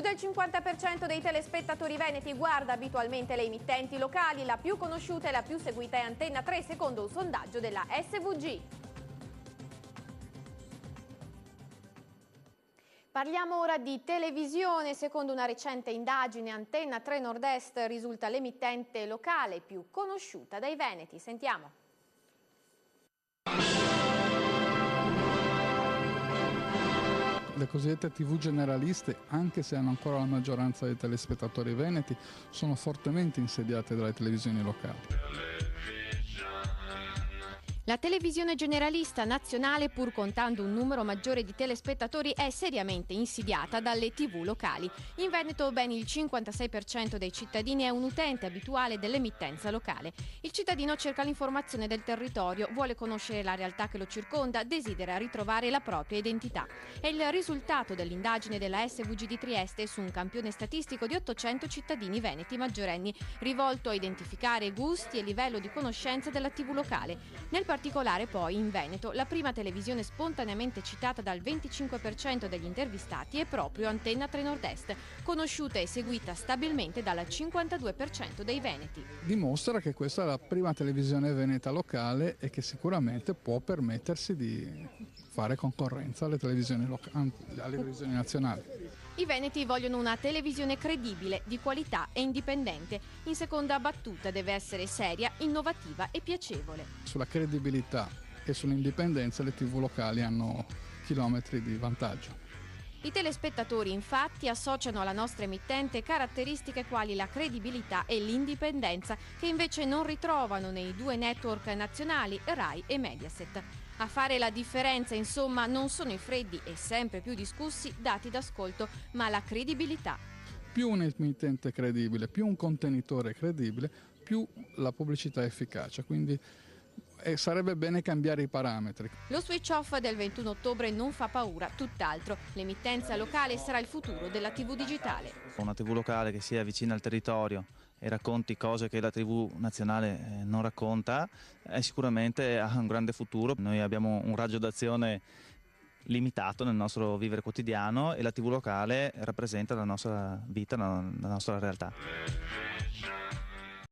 del 50% dei telespettatori veneti guarda abitualmente le emittenti locali, la più conosciuta e la più seguita è Antenna 3 secondo un sondaggio della SVG. Parliamo ora di televisione. Secondo una recente indagine, Antenna 3 Nord-Est risulta l'emittente locale più conosciuta dai veneti. Sentiamo. Le cosiddette TV generaliste, anche se hanno ancora la maggioranza dei telespettatori veneti, sono fortemente insediate dalle televisioni locali. La televisione generalista nazionale, pur contando un numero maggiore di telespettatori, è seriamente insidiata dalle TV locali. In Veneto ben il 56% dei cittadini è un utente abituale dell'emittenza locale. Il cittadino cerca l'informazione del territorio, vuole conoscere la realtà che lo circonda, desidera ritrovare la propria identità. È il risultato dell'indagine della SVG di Trieste su un campione statistico di 800 cittadini veneti maggiorenni, rivolto a identificare gusti e livello di conoscenza della TV locale. Nel particolare poi in Veneto la prima televisione spontaneamente citata dal 25% degli intervistati è proprio Antenna 3 Nord-Est, conosciuta e seguita stabilmente dal 52% dei veneti. Dimostra che questa è la prima televisione veneta locale e che sicuramente può permettersi di fare concorrenza alle televisioni nazionali. I veneti vogliono una televisione credibile, di qualità e indipendente. In seconda battuta deve essere seria, innovativa e piacevole. Sulla credibilità e sull'indipendenza le TV locali hanno chilometri di vantaggio. I telespettatori infatti associano alla nostra emittente caratteristiche quali la credibilità e l'indipendenza, che invece non ritrovano nei due network nazionali Rai e Mediaset. A fare la differenza, insomma, non sono i freddi e sempre più discussi dati d'ascolto, ma la credibilità. Più un emittente credibile, più un contenitore credibile, più la pubblicità è efficace. Quindi sarebbe bene cambiare i parametri. Lo switch off del 21 ottobre non fa paura, tutt'altro. L'emittenza locale sarà il futuro della TV digitale. Una TV locale che sia vicina al territorio e racconti cose che la TV nazionale non racconta, sicuramente ha un grande futuro. Noi abbiamo un raggio d'azione limitato nel nostro vivere quotidiano e la TV locale rappresenta la nostra vita, la nostra realtà.